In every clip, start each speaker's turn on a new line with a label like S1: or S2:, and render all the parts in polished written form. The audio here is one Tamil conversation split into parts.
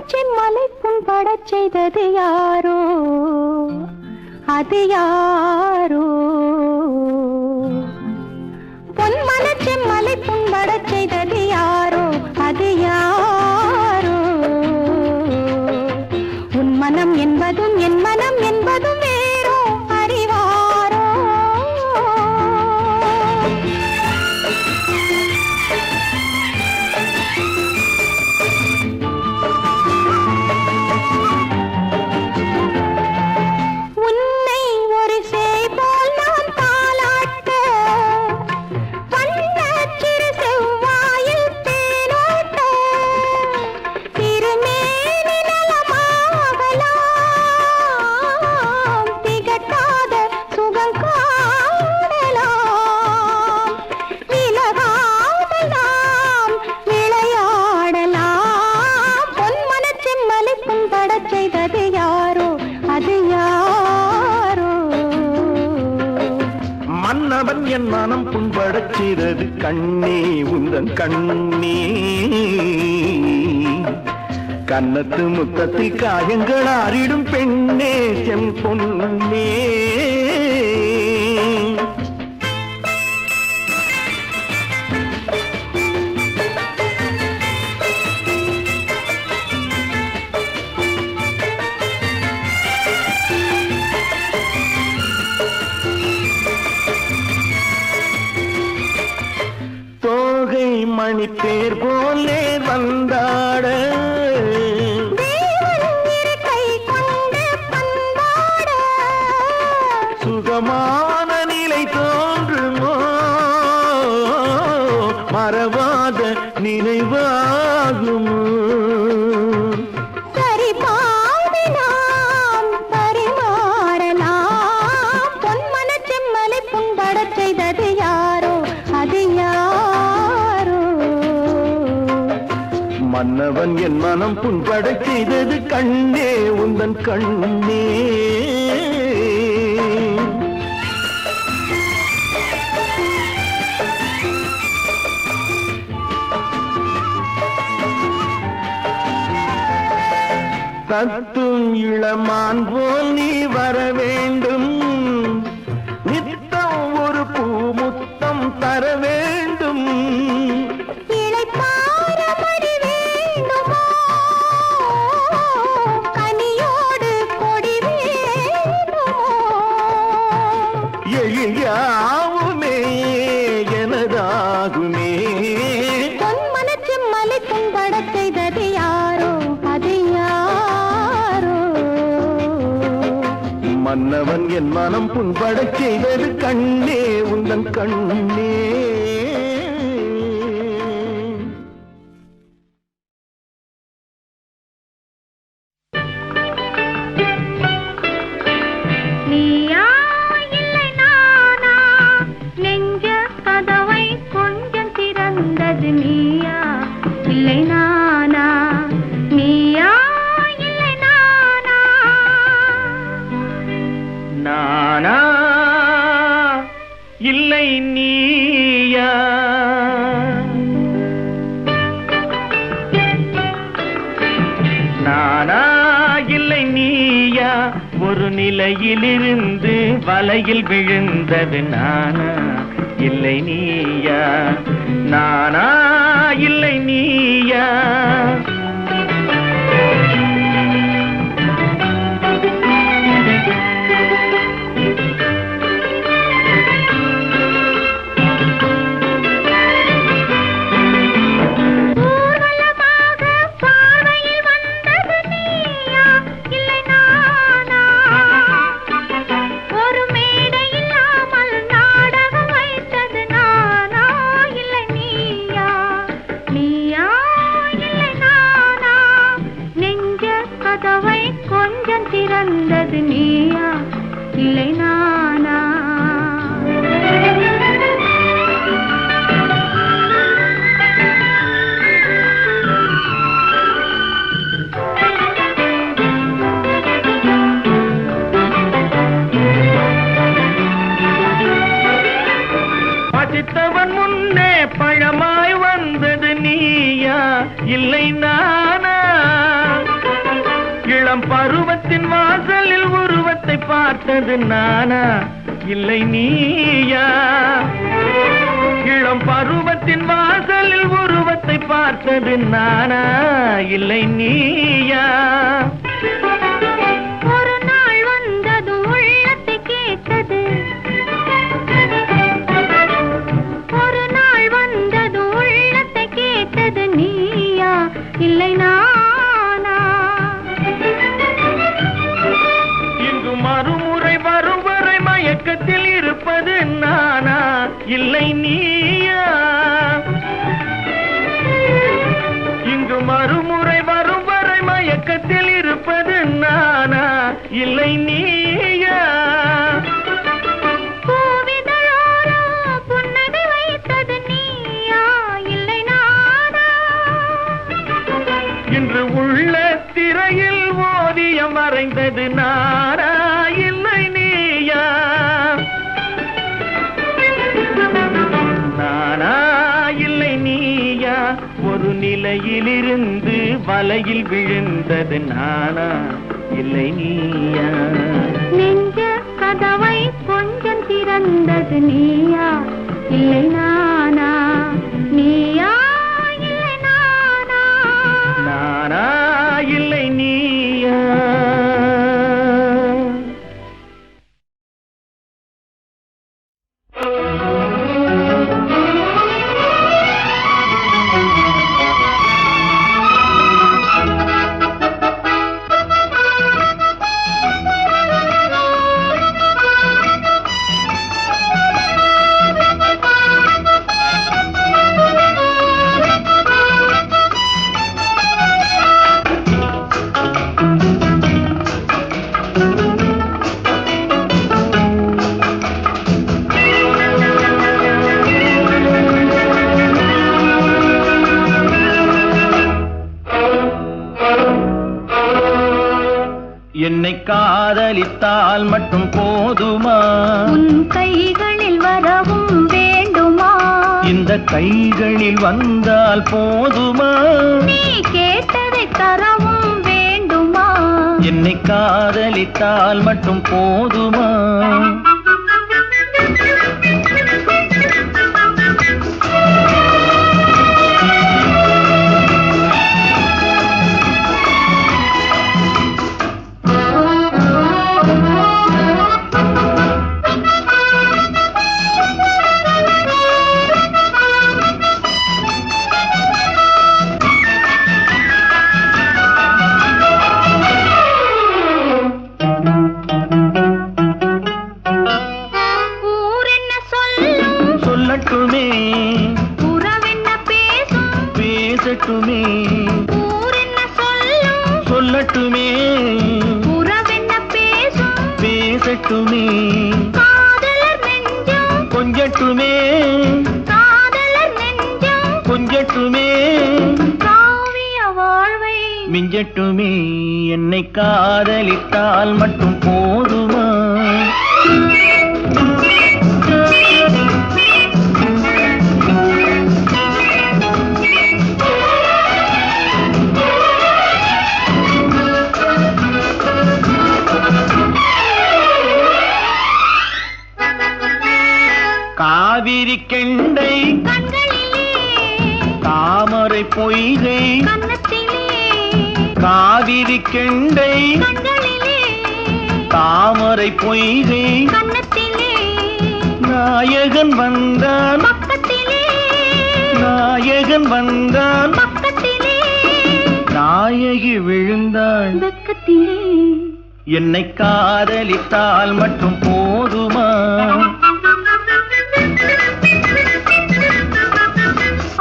S1: செம்மலை புண்படச் செய்தது யாரோ அது யாரோ பொன்மன செம்மலை புண்படச் செய்தது யாரோ அது யாரோ உன் மனம் என்பதும் என் மனம் என்பதும் வேறோ அறிவாரோ
S2: மன்னவன் என் மனம் புண்படச் செய்தது கண்ணே உந்தன் கண்ணே கன்னத்து முத்தத்தில் காயங்கள் ஆறிடும் பெண்ணே செம் பொன்னே மணி பேர் போலே வந்தாட சுகமான நிலை தோன்றுமோ மறவாத நினைவாகுமோ மன்னவன் என் மனம் புண்படச் செய்தது கண்ணே உந்தன் கண்ணே தத்தும் இளமான் போல் நீ வர வேண்டும் நித்தம் ஒரு பூமுத்தம் தர வேண்டும் யாவுமே எனதாகுமே பொன்மன செம்மலை புண்படச் செய்தது யாரோ அது யாரோ மன்னவன் என் மனம் புண்படச் செய்தது கண்ணே உந்தன் கண்ணே இல்லை நீயா நானா இல்லை நீயா ஒரு நிலையிலிருந்து வலையில் விழுந்தது நானா இல்லை நீயா நானா இல்லை நீயா இல்லை நானா பருவத்தின் வாசலில் உருவத்தை பார்த்தது நானா இல்லை நீயா? இளம் பருவத்தின் வாசலில் உருவத்தை பார்த்தது நானா இல்லை நீயா?
S1: ஒரு நாள் வந்தது உள்ளத்தை கேட்டது, ஒரு நாள் வந்தது உள்ளத்தை கேட்டது நீயா இல்லை நானா?
S2: இங்கு மறுமுறை வரும் வரை மயக்கத்தில் இருப்பது நானா இல்லை நீயா? இங்கு மறுமுறை வரும் வரை மயக்கத்தில் இருப்பது நானா இல்லை நீயா?
S1: பூவிதழோரோ புன்னகை வைத்தது நீயா இல்லை நானா?
S2: இன்று உள்ள திரையில் ஓவியம் வரைந்தது நானா இல்லை நீயா? நானா இல்லை நீயா? ஒரு நிலையிலிருந்து வலையில் விழுந்தது நானா இல்லை நீயா?
S1: நெஞ்ச கதவை கொஞ்சம் திறந்தது நீயா இல்லை நானா? நீயா இல்லை நானா?
S2: நானா இல்லை நீயா? என்னை காதலித்தால் மட்டும் போதுமா?
S1: உன் கைகளில் வரவும் வேண்டுமா?
S2: இந்த கைகளில் வந்தால் போதுமா?
S1: நீ கேட்டதை தரவும் வேண்டுமா?
S2: என்னை காதலித்தால் மட்டும் போதுமா? சொல்லட்டுமே
S1: உறவென்ன பேசும்
S2: பேசட்டுமே,
S1: ஊரென்ன சொல்லும்
S2: சொல்லட்டுமே
S1: உறவென்ன பேசும்
S2: பேசட்டுமே,
S1: காதலர் நெஞ்சம்
S2: கொஞ்சட்டுமே
S1: காதலர் நெஞ்சம்
S2: கொஞ்சட்டுமே,
S1: காவிய வாழ்வை
S2: மிஞ்சட்டுமே. என்னை காதலித்தால் மட்டும் போதுமா? காவிரி கெண்டை
S1: கண்களிலே
S2: தாமரை பொய்கை
S1: கன்னத்திலே
S2: காவிரி கெண்டை
S1: கண்களிலே
S2: தாமரை பொய்கை
S1: கன்னத்திலே
S2: நாயகன் வந்தான்
S1: பக்கத்திலே
S2: நாயகன் வந்தான்
S1: பக்கத்திலே
S2: நாயகி விழுந்தாள்
S1: வெக்கத்திலே.
S2: என்னை காதலித்தால் மட்டும் போதுமா?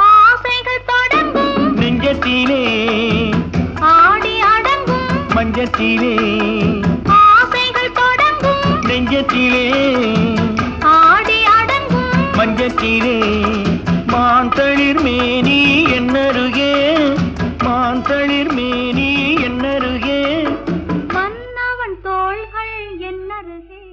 S1: ஆசைகள் தொடங்கும்
S2: நெஞ்சத்திலே
S1: ஆடி அடங்கும்
S2: மஞ்சத்திலே
S1: ஆசைகள் தொடங்கும்
S2: நெஞ்சத்திலே
S1: ஆடி அடங்கும்
S2: மஞ்சத்திலே மாந்தளிர் மேனி என்னருகே மாந்தளிர் மேனி என்னருகே
S1: மன்னவன் தோள்கள் என்னருகே.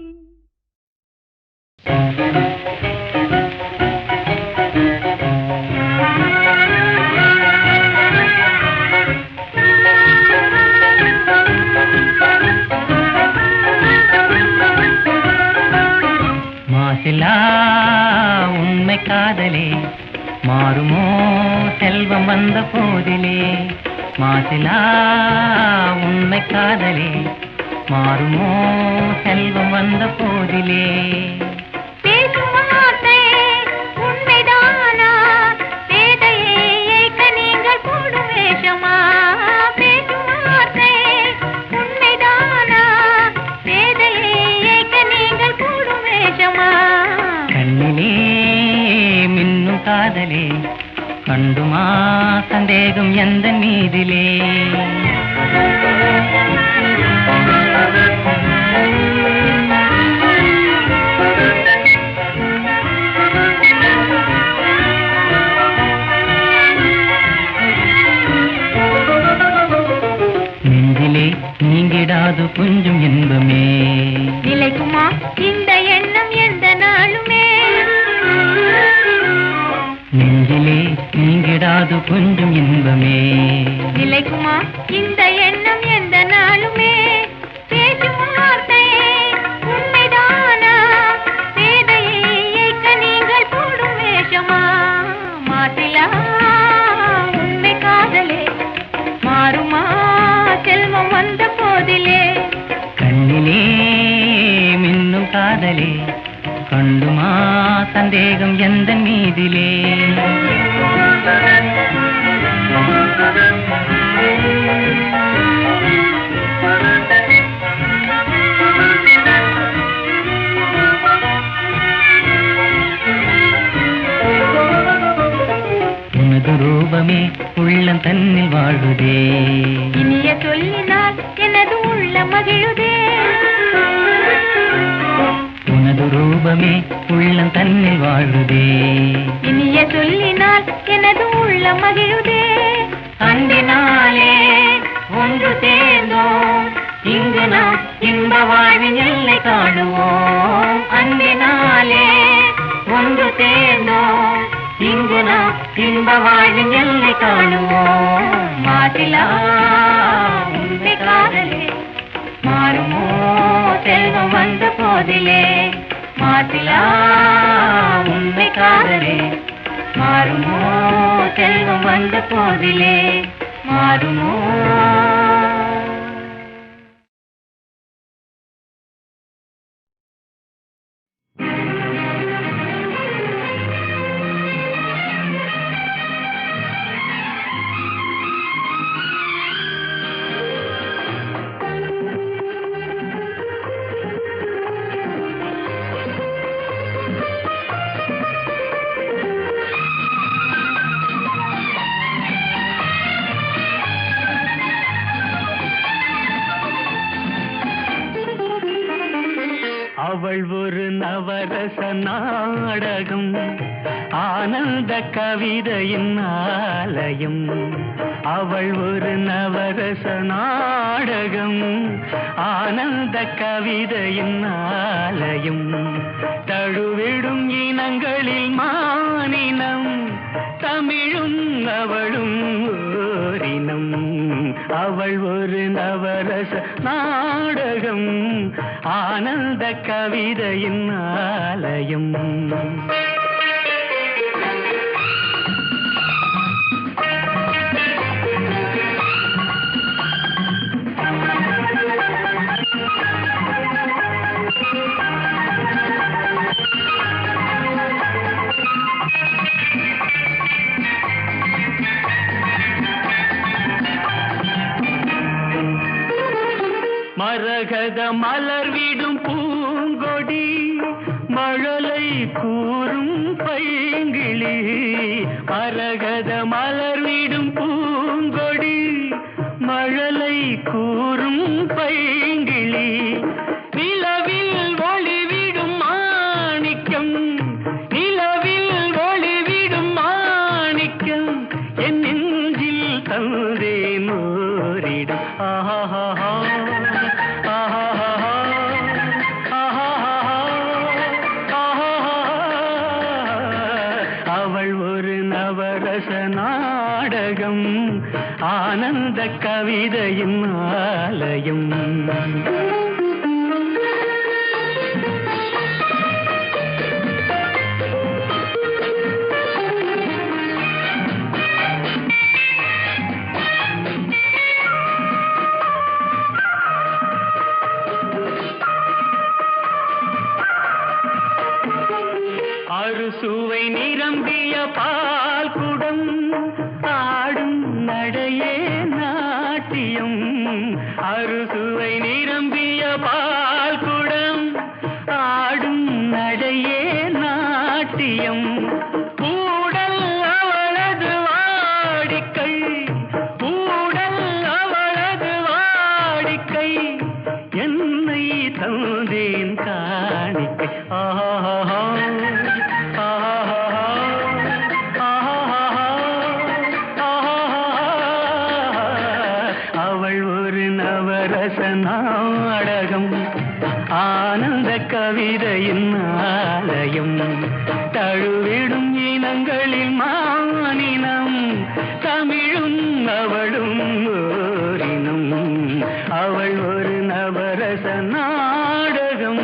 S3: போதிலே மாசிலா உண்மை காதலே மாறுமோ செல்வம் வந்த போதிலே
S1: பேசும் வார்த்தை உண்மைதானா பேதையை ஏய்க்க நீங்கள் போடும் வேஷமா பேசும் வார்த்தை உண்மைதானா பேதையை ஏய்க்க நீங்கள் போடும் வேஷமா
S3: கண்ணிலே மின்னும் காதலே கண்டுமா சந்தேகம் எந்த மீதிலே நெஞ்சிலே நீங்கிடாது கொஞ்சம் இன்பமே
S1: நிலைக்குமா இந்த எண்ணம் எந்த நாளுமே
S3: நெஞ்சிலே நீங்கிடாது கொஞ்சம் இன்பமே
S1: நிலைக்குமா இந்த எண்ணம் எந்த நாளுமே பேசும் வார்த்தை உண்மைதானா பேதையை ஏய்க்க நீங்கள் போடும் வேஷமா மாற்றிலா உண்மை காதலே மாறுமா செல்வம் வந்த போதிலே
S3: கண்ணிலே மின்னும் காதலே கண்டுமா சந்தேகம் எந்த மீதிலே உனது ரூபமே உள்ளம் தன்னில் வாழுதே
S1: இனிய சொல்லினால் எனது உள்ள மகிழுதே
S3: உனது ரூபமே உள்ளம் தன்னில் வாழுதே
S1: இனிய சொல்லினால் எனது உள்ள மகிழுதே
S3: அன்பினாலே ஒன்று சேர்ந்தோம் இங்கு நாம் இன்ப வாழ்வின் எல்லை காணுவோம் அன்பினாலே ஒன்று சேர்ந்தோம் இங்கு நாம் இன்ப வாழ்வின் எல்லை காணுவோம் மாசிலா உண்மை காதலே மாறுமோ செல்வம் வந்த போதிலே மாசிலா உண்மை காதலே மாறுமோ செல்வம் வந்த போதிலே மாறுமோ அவள் ஒரு நவரச நாடகம் ஆனந்த கவிதையின் ஆலயம் அவள் ஒரு நவரச நாடகம் ஆனந்த கவிதையின் ஆலயம் தழுவிடும் இனங்களில் மானினம் தமிழும் அவளும் ஓரினம் அவள் ஒரு நவரச நாடகம் ஆனந்த கவிதையின் ஆலயம் மரகத மலர் விடும் பூங்கொடி மழலை கூறும் பைங்கிளி மரகத மலர் விடும் பூங்கொடி மழலை கூறும் பைங்கிளி நிலவில் ஒளிவிடும் மாணிக்கம் நிலவில் ஒளிவிடும் மாணிக்கம் என் நெஞ்சில் தந்தே நோரிடும் ஆஹா நாடகம் ஆனந்த கவிதையின் ஆலயம் அவள் ஒரு நவரச நாடகம், ஆனந்த கவிதையின் ஆலயம், தழுவிடும் இனங்களில் மானினம், தமிழும் அவளும் ஓரினம். அவள் ஒரு நவரச நாடகம்.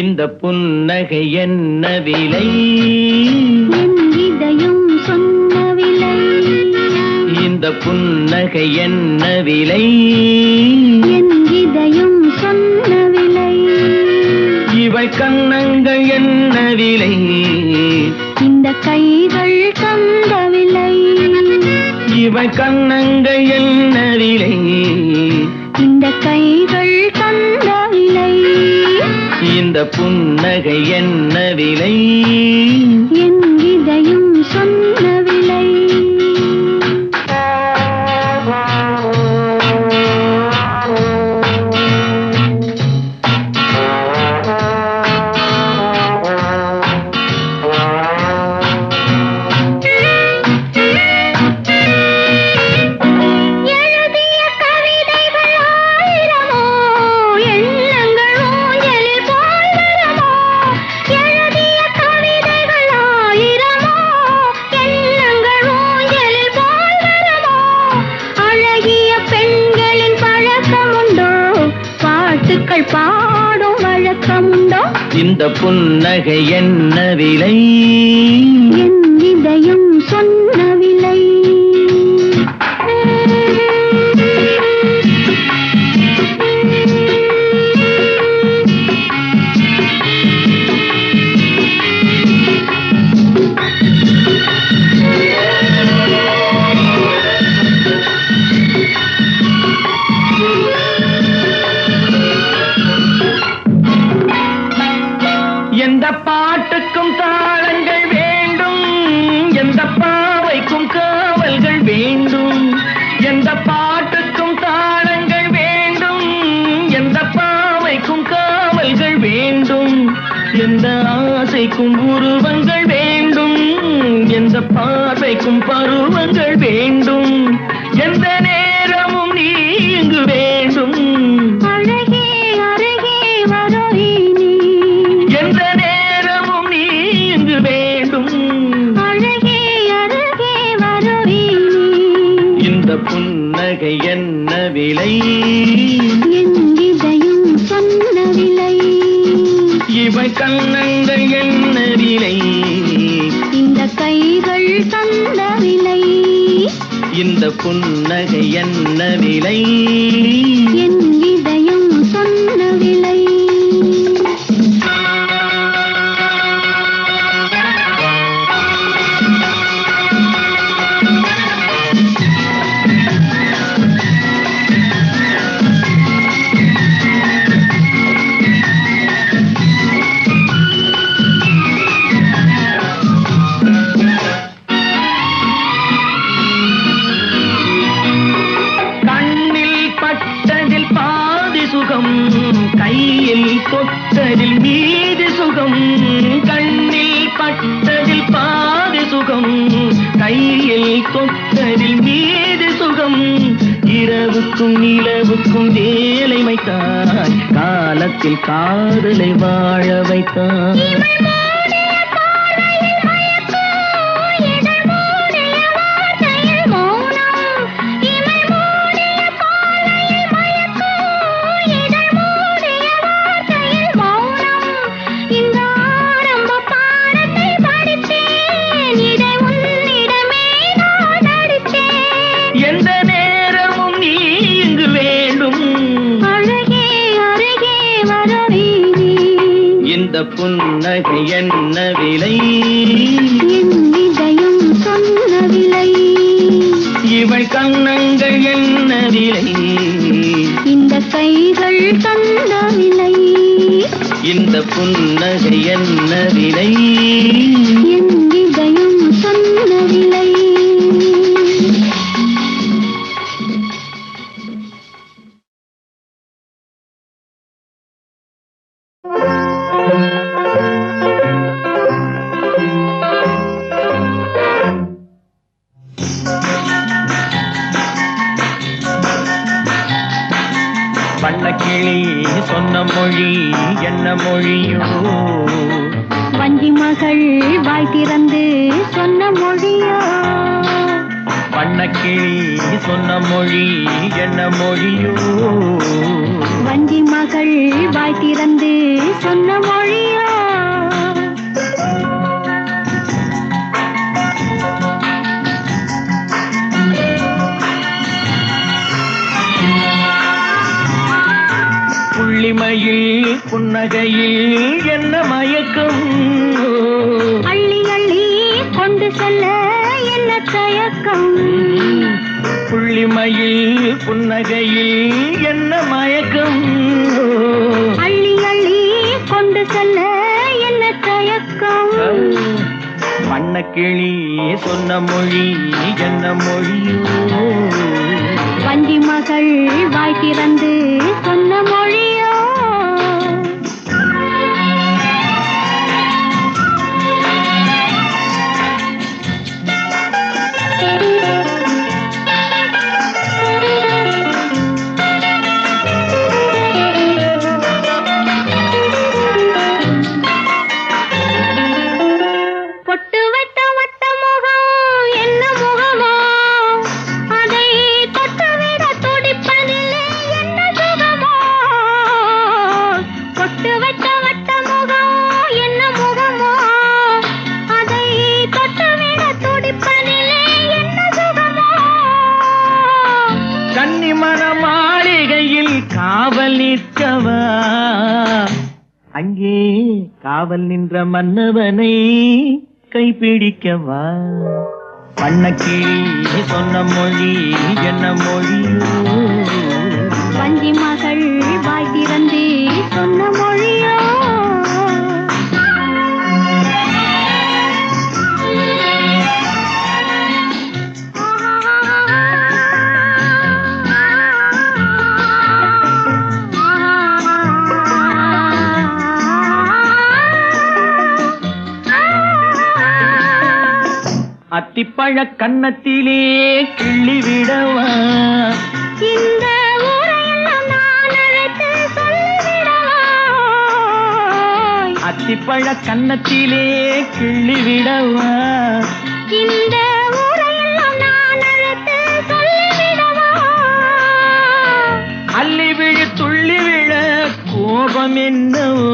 S3: இந்த புன்னகை என்ன விலை?
S1: என் இதயம் சொன்ன விலை.
S3: இந்த புன்னகை என்ன விலை?
S1: என் இதயம் சொன்ன விலை.
S3: இவள் கன்னங்கள் என்ன விலை?
S1: இந்த கைகள் தந்த விலை.
S3: இவள் கன்னங்கள் என்ன விலை?
S1: இந்த கைகள் தந்த விலை.
S3: இந்த புன்னகை என்ன விலை?
S1: என் இதயம் சொன்ன விலை. பாடும் வழக்கமுண்டோ?
S3: இந்த புன்னகை என்ன விலை?
S1: என் இதயம் சொன்ன விலை.
S3: எந்த பாட்டுக்கும் தாளங்கள் வேண்டும், எந்த பாவைக்கும் காவல்கள் வேண்டும். எந்த பாட்டுக்கும் தாளங்கள் வேண்டும், எந்த பாவைக்கும் காவல்கள் வேண்டும். எந்த ஆசைக்கும் உருவங்கள் வேண்டும், எந்த பார்வைக்கும் பருவங்கள் வேண்டும். எந்த நேரமும் நீ இங்கு வேண்டும்.
S1: அழகே அருகே வருவே நீ.
S3: எந்த நேரமும் நீ இங்கு வேண்டும்.
S1: அழகே அருகே வருவே நீ.
S3: இந்த புன்னகை என்ன விலை?
S1: என் இதயம் சொன்ன விலை.
S3: இவை கன்னங்கள் என்ன விலை?
S1: இந்த கைகள் தந்த விலை.
S3: இந்த புன்னகை என்ன விலை?
S1: என் இதயம் சொன்ன விலை.
S3: கையில் தொட்டதில் மீது சுகம். கண்ணில் பட்டதில் பாதி சுகம், கையில் தொட்டதில் மீது சுகம். இரவுக்கும் நிலவுக்கும் வேலை வைத்தாய், காலத்தில் காதலை வாழ வைத்தாய்.
S1: இந்த ஆரம்ப பாடத்தை படித்தேன். என் இதயம் சொன்ன விலை,
S3: இவள் கண்ணங்கள் என்ன விலை,
S1: இந்த கைகள் தந்த விலை,
S3: இந்த புன்னகை என்ன விலை,
S1: என் இதயம் சொன்ன விலை.
S3: வண்ணக்கிளி சொன்ன மொழி என்ன மொழியோ,
S1: வஞ்சி மகள் வாய் திறந்து சொன்ன மொழியோ,
S3: வண்ணக்கிளி சொன்ன மொழி என்ன மொழியோ,
S1: வஞ்சி மகள் வாய் திறந்து சொன்ன மொழியோ.
S3: புள்ளிமையில் புன்னகையில் என்ன மயக்கம்,
S1: அள்ளி அள்ளி கொண்டு செல்ல என்ன தயக்கம்,
S3: புள்ளிமையில் புன்னகையில் என்ன மயக்கம்,
S1: அள்ளி அள்ளி கொண்டு செல்ல என்ன தயக்கம்.
S3: வண்ணக்கிளி சொன்ன மொழி என்ன மொழியோ,
S1: வஞ்சி மகள் வாய் திறந்து சொன்ன மொழியோ. பொட்டு வைத்த வட்ட முகம் என்ன முகமோ, அதை தொட்டுவிட துடிப்பதில்லை என்ன சுகமோ. பொட்டு வைத்த வட்ட முகம் என்ன முகமோ, அதை தொட்டுவிட துடிப்பதில்லை என்ன சுகமோ.
S3: கன்னிமண மாளிகையில் காவல் நிற்கவா, அங்கே காவல் நின்ற மன்னவனை கைப்பிடிக்கவா. வண்ணக்கிளி சொன்ன மொழி என்ன மொழியோ,
S1: வஞ்சி மகள் வாய் திறந்து சொன்ன மொழியோ.
S3: அத்திப்பழ கன்னத்திலே கிள்ளி விடவா,
S1: இந்த ஊரையெல்லாம் நான் அழைத்து சொல்லிவிடவா.
S3: அத்திப்பழ கன்னத்திலே கிள்ளி விடவா,
S1: இந்த ஊரையெல்லாம் நான் அழைத்து சொல்லிவிடவா.
S3: அள்ளி விழு துள்ளி விழ கோபம் என்னவோ,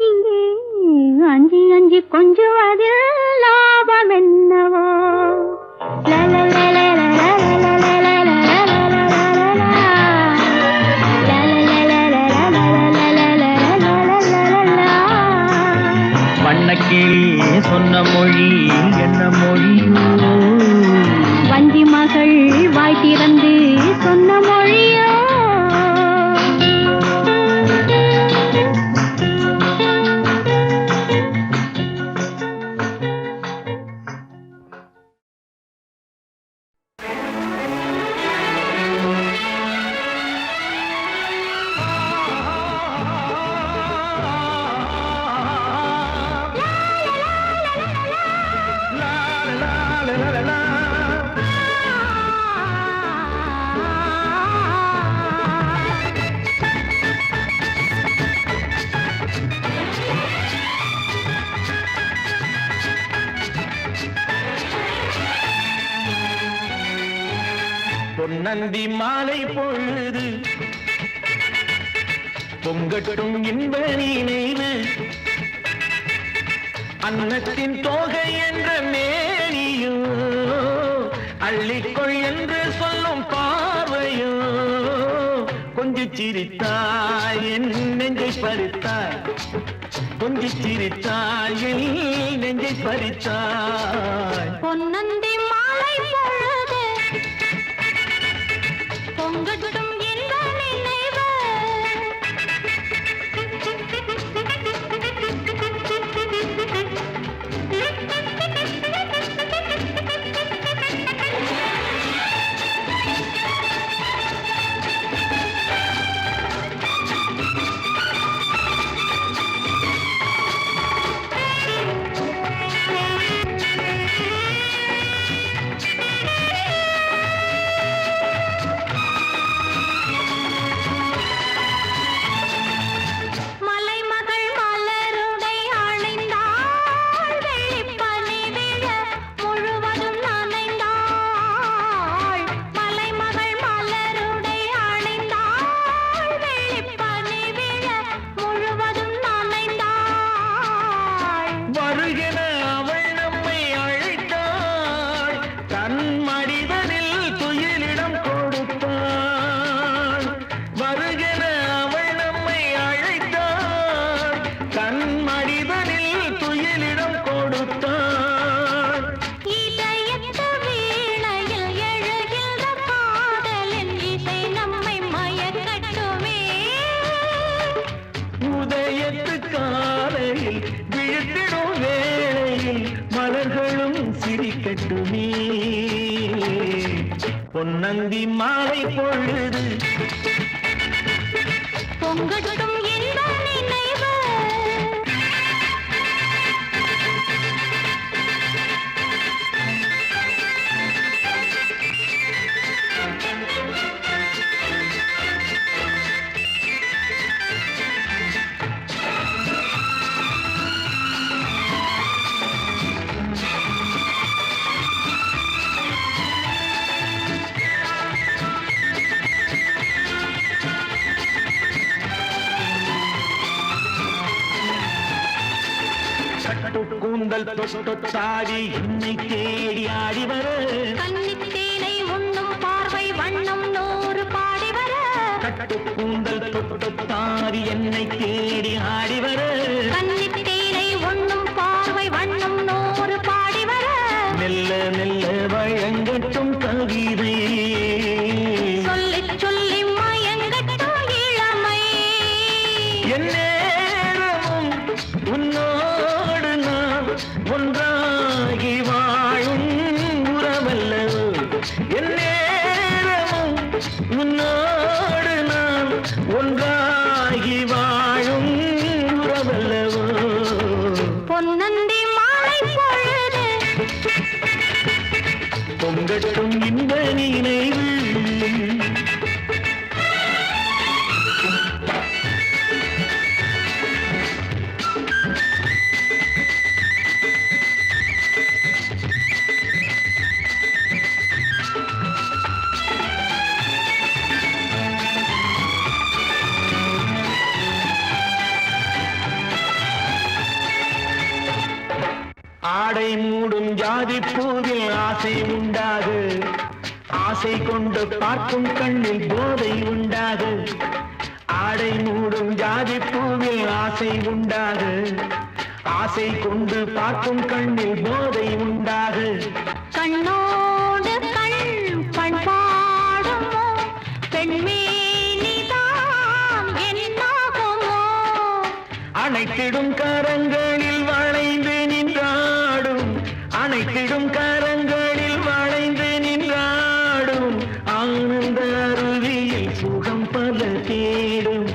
S1: இங்கே அஞ்சி அஞ்சி கொஞ்சுவதில் லாபம் என்னவோ.
S3: வண்ணக்கிளி சொன்ன மொழி என்ன மொழியோ,
S1: வஞ்சி மகள் வாய் திறந்து சொன்ன மொழியோ.
S3: பொன்னந்தி மாலை பொழுது பொங்கட்டும் இன்ப நினைவு, அன்னத்தின் தோகை என்ற மேனியோ, அள்ளிக்கொள் என்று சொல்லும் பார்வையோ, கொஞ்சம் சிரித்தாய் என் நெஞ்சை பறித்தாய்,
S2: கொஞ்சி சிரித்தாய் என் நெஞ்சை பறித்தாய்.
S1: பொன்னந்தி மாலை பொழுது பொங்கட்டும் என்ற நினைவு
S2: விழுத்திடும் வேளையில் மலர்களும் சிரிக்கட்டுமே. பொன்னந்தி மாலை பொழுது
S1: பொங்கட்டும் என்ற நினைவு
S2: கூந்தல் தொட்டாடி என்னை தேடி ஆடி வர
S1: கன்னித்தேனை உண்ணும் பார்வை வண்ணம் 100 பாடி வர
S2: கட்டு கூந்தல் தொட்டாடி என்னை தேடி ஆடி வர
S1: கன்னித்தேனை உண்ணும் பார்வை வண்ணம் 100 பாடி வர
S2: மெல்ல மெல்ல வழங்கட்டும் கவிதை
S1: சொல்லி சொல்லி மயங்கட்டும் இளமை
S2: என்னேரமும் உன்னோடு நான் ஒன்றாகி வாழும் உறவல்லவோ. என்னேரமும் உன்னோடு நான் ஒன்றாகி வாழும் உறவல்லவோ.
S1: பொன்னந்தி மாலை பொழுது
S2: பொங்கட்டும் இந்த நினைவு ஆடை மூடும் ஜாதி பூவில் ஆசை உண்டாகு ஆசை கொண்டு பார்க்கும் கண்ணில் போதை உண்டாகு. ஆடை மூடும் ஜாதி பூவில் ஆசை உண்டாகு ஆசை கொண்டு பார்க்கும் கண்ணில் போதை உண்டாகு.
S1: கண்ணோடு கண் பண்பாடுமோ பெண்மேனிதான் என்னாகுமோ
S2: அனைத்திடும் கரங்களில் வளைந்து நின்றாடும் அனைத்திடும் கரங்களில் வளைந்து நின்றாடும் ஆனந்த அருவியில் சுகம் பல தேடும்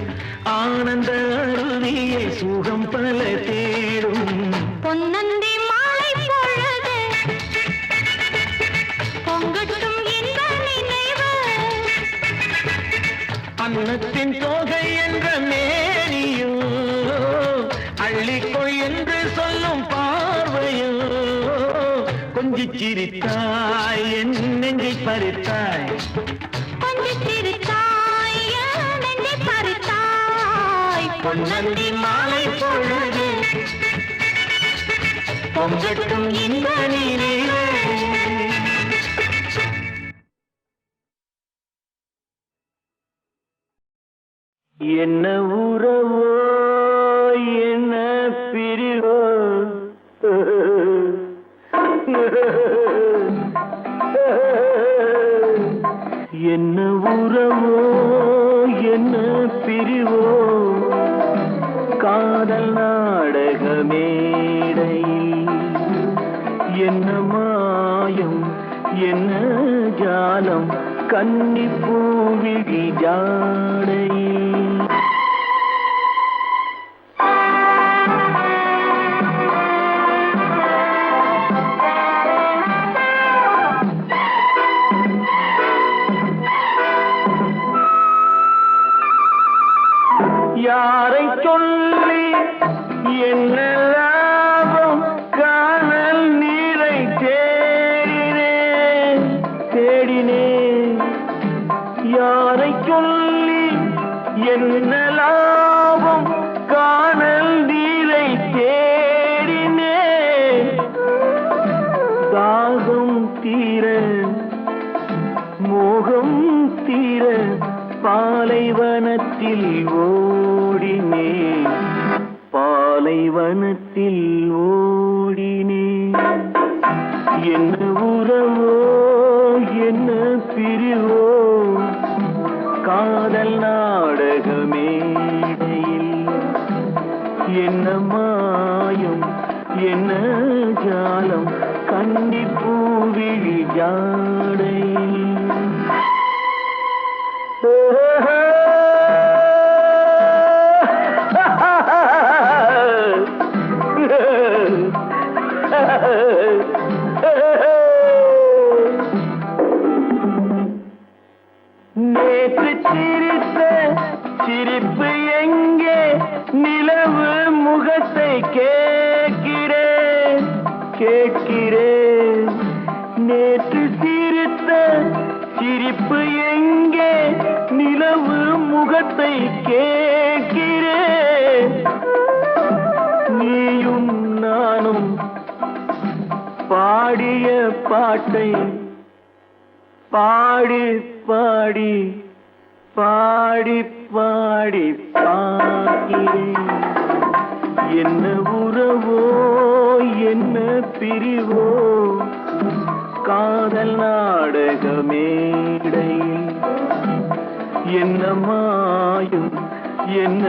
S2: ஆனந்த அருவியில் சுகம் பல தேடும்.
S1: பொன்னந்தி மாலை பொழுது பொங்கட்டும் இந்த நினைவு
S2: அன்னத்தின் தோகை என்ற மேனியோ அள்ளிக்கொள் என்று சொல்லும் பார்வையோ கொஞ்சி சிரித்தாய் என் நெஞ்சை பறித்தாய்
S1: கொஞ்சி சிரித்தாய் என் நெஞ்சை பறித்தாய்.
S2: பொன்னந்தி மாலை பொழுது பொங்கட்டும் இந்த நினைவு. என்ன உறவோ என்ன என்ன உறவோ என்ன பிரிவோ காதல் நாடக மேடையில் என்ன மாயம் என்ன ஜாலம் கன்னி பூவிழி ஜாடையில் யாரை சொல்லி என்ன லாபம் காணல் நீரை தேடினேன் தேடினேன் யாரை சொல்லி என்ன லாபம் காணல் நீரை தேடினேன் தாகம் தீர மோகம் தீர பாலைவனத்தில் ஓடினே பாலைவனத்தில் ஓடினே என்ன உறவோ என்ன பிரிவோ காதல் நாடக மேடையில் என்ன மாயம் என்ன ஜாலம் கன்னி பூவிழி ஜாடையில் நேற்று சிரித்த சிரிப்பு எங்கே நிலவு முகத்தை கேட்கிறேன் கேட்கிறேன் நேற்று சிரித்த சிரிப்பு எங்கே நிலவு முகத்தை கேட்கிறேன் நீயும் நானும் பாடிய பாட்டை பாடி பாடி பாடி பாடி பாக்கிறேன் என்ன உறவோ என்ன பிரிவோ காதல் நாடக மேடையில் என்ன மாயம் என்ன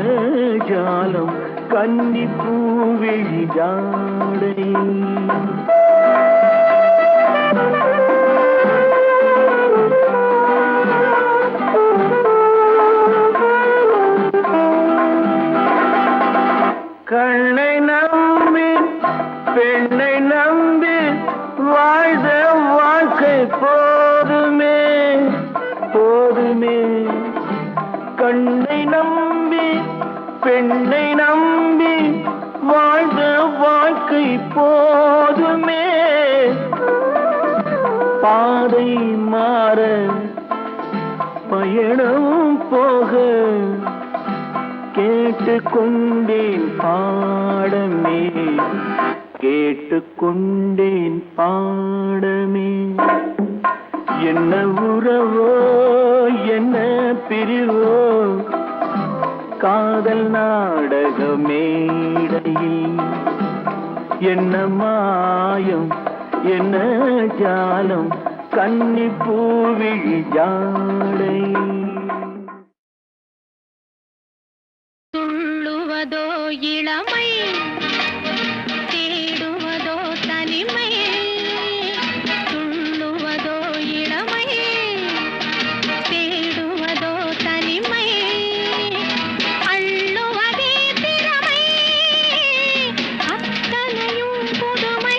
S2: ஜாலம் கன்னி பூவிழி ஜாடையில் கண்ணை நம்பி பெண்ணை நம்பி வாழ்ந்த வாழ்க்கை போதுமே போதுமே கண்ணை நம்பி பெண்ணை நம்பி வாழ்ந்த வாழ்க்கை போதுமே பாதை மாற பயணம் போக கேட்டுக்கொண்டேன் பாடமே கேட்டுக்கொண்டேன் பாடமே என்ன உறவோ என்ன பிரிவோ காதல் நாடக மேடையில் என்ன மாயம் என்ன ஜாலம் கன்னி பூவிழி ஜாடையில்
S1: துள்ளுவதோ இளமை தேடுவதோ தனிமை துள்ளுவதோ இளமை தேடுவதோ தனிமை அள்ளுவதே திறமை அத்தனையும் புதுமை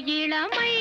S1: இளமை